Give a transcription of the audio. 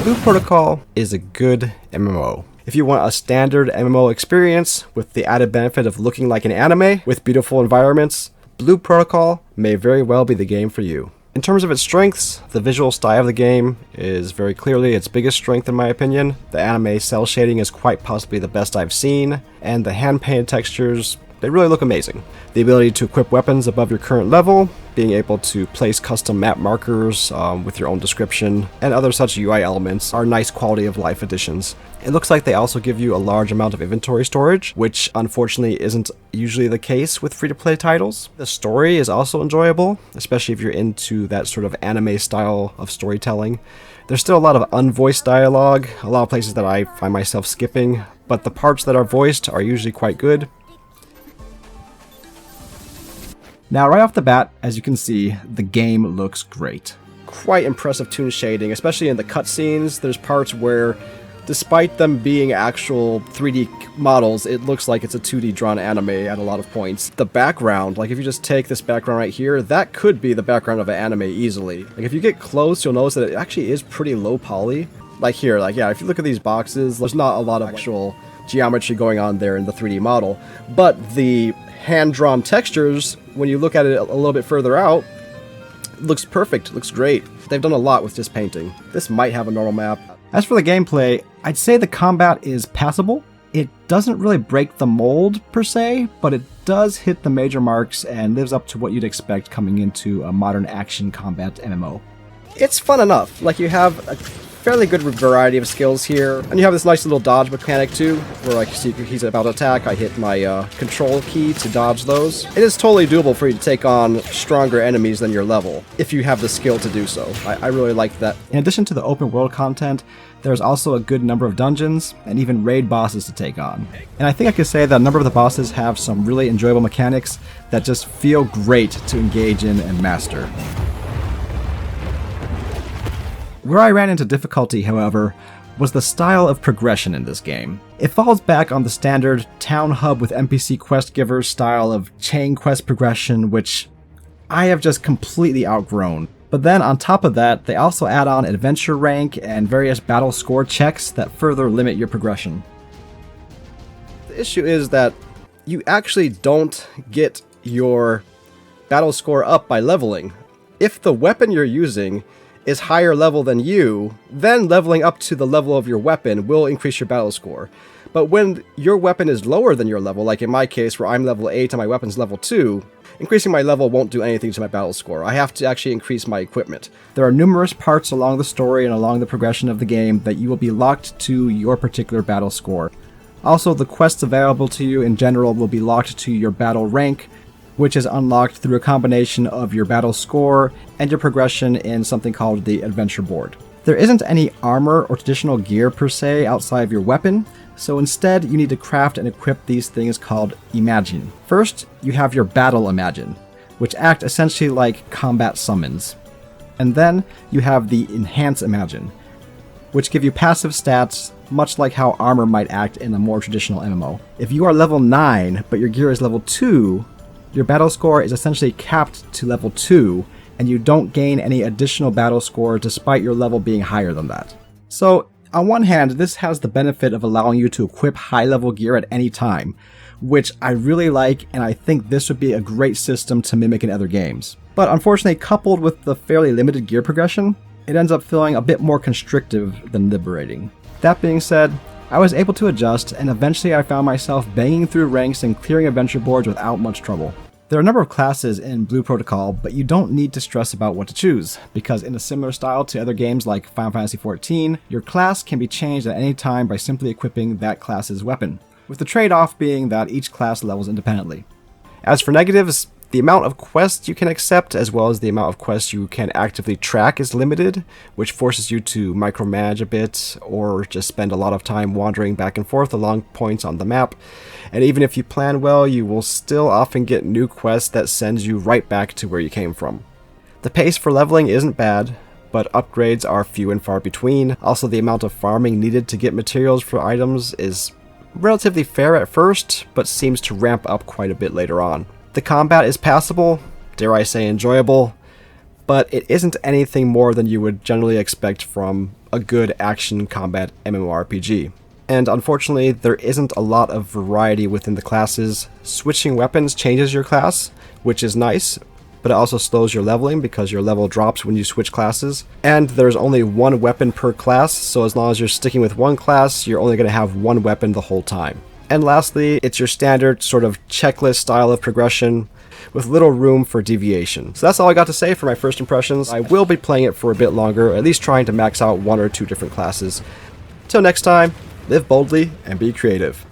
Blue Protocol is a good MMO. If you want a standard MMO experience with the added benefit of looking like an anime with beautiful environments, Blue Protocol may very well be the game for you. In terms of its strengths, the visual style of the game is very clearly its biggest strength in my opinion. The anime cell shading is quite possibly the best I've seen, and the hand-painted textures, they really look amazing. The ability to equip weapons above your current level, being able to place custom map markers with your own description, and other such UI elements are nice quality of life additions. It looks like they also give you a large amount of inventory storage, which unfortunately isn't usually the case with free-to-play titles. The story is also enjoyable, especially if you're into that sort of anime style of storytelling. There's still a lot of unvoiced dialogue, a lot of places that I find myself skipping, but the parts that are voiced are usually quite good. Now, right off the bat, as you can see, the game looks great. Quite impressive toon shading, especially in the cutscenes. There's parts where, despite them being actual 3D models, it looks like it's a 2D drawn anime at a lot of points. The background, like if you just take this background right here, that could be the background of an anime easily. Like if you get close, you'll notice that it actually is pretty low poly. Like here, like yeah, if you look at these boxes, there's not a lot of actual geometry going on there in the 3D model, but the hand-drawn textures, when you look at it a little bit further out, looks perfect, looks great. They've done a lot with just painting. This might have a normal map. As for the gameplay, I'd say the combat is passable. It doesn't really break the mold per se, but it does hit the major marks and lives up to what you'd expect coming into a modern action combat MMO. It's fun enough. Like you have a fairly good variety of skills here, and you have this nice little dodge mechanic too, where like you see he's about to attack, I hit my control key to dodge those. It is totally doable for you to take on stronger enemies than your level, if you have the skill to do so. I really like that. In addition to the open world content, there's also a good number of dungeons, and even raid bosses to take on. And I think I could say that a number of the bosses have some really enjoyable mechanics that just feel great to engage in and master. Where I ran into difficulty, however, was the style of progression in this game. It falls back on the standard town hub with NPC quest givers style of chain quest progression, which I have just completely outgrown. But then on top of that, they also add on adventure rank and various battle score checks that further limit your progression. The issue is that you actually don't get your battle score up by leveling. If the weapon you're using is higher level than you, then leveling up to the level of your weapon will increase your battle score. But when your weapon is lower than your level, like in my case where I'm level 8 and my weapon's level 2, increasing my level won't do anything to my battle score. I have to actually increase my equipment. There are numerous parts along the story and along the progression of the game that you will be locked to your particular battle score. Also, the quests available to you in general will be locked to your battle rank, which is unlocked through a combination of your battle score and your progression in something called the adventure board. There isn't any armor or traditional gear per se outside of your weapon, so instead you need to craft and equip these things called Imagine. First, you have your Battle Imagine, which act essentially like combat summons. And then you have the Enhance Imagine, which give you passive stats, much like how armor might act in a more traditional MMO. If you are level 9, but your gear is level 2, your battle score is essentially capped to level 2, and you don't gain any additional battle score despite your level being higher than that. So, on one hand, this has the benefit of allowing you to equip high-level gear at any time, which I really like, and I think this would be a great system to mimic in other games. But unfortunately, coupled with the fairly limited gear progression, it ends up feeling a bit more constrictive than liberating. That being said, I was able to adjust, and eventually I found myself banging through ranks and clearing adventure boards without much trouble. There are a number of classes in Blue Protocol, but you don't need to stress about what to choose, because in a similar style to other games like Final Fantasy XIV, your class can be changed at any time by simply equipping that class's weapon, with the trade-off being that each class levels independently. As for negatives, the amount of quests you can accept, as well as the amount of quests you can actively track, is limited, which forces you to micromanage a bit, or just spend a lot of time wandering back and forth along points on the map. And even if you plan well, you will still often get new quests that sends you right back to where you came from. The pace for leveling isn't bad, but upgrades are few and far between. Also, the amount of farming needed to get materials for items is relatively fair at first, but seems to ramp up quite a bit later on. The combat is passable, dare I say enjoyable, but it isn't anything more than you would generally expect from a good action combat MMORPG. And unfortunately, there isn't a lot of variety within the classes. Switching weapons changes your class, which is nice, but it also slows your leveling because your level drops when you switch classes. And there's only one weapon per class, so as long as you're sticking with one class, you're only going to have one weapon the whole time. And lastly, it's your standard sort of checklist style of progression, with little room for deviation. So that's all I got to say for my first impressions. I will be playing it for a bit longer, at least trying to max out 1 or 2 different classes. Till next time, live boldly and be creative.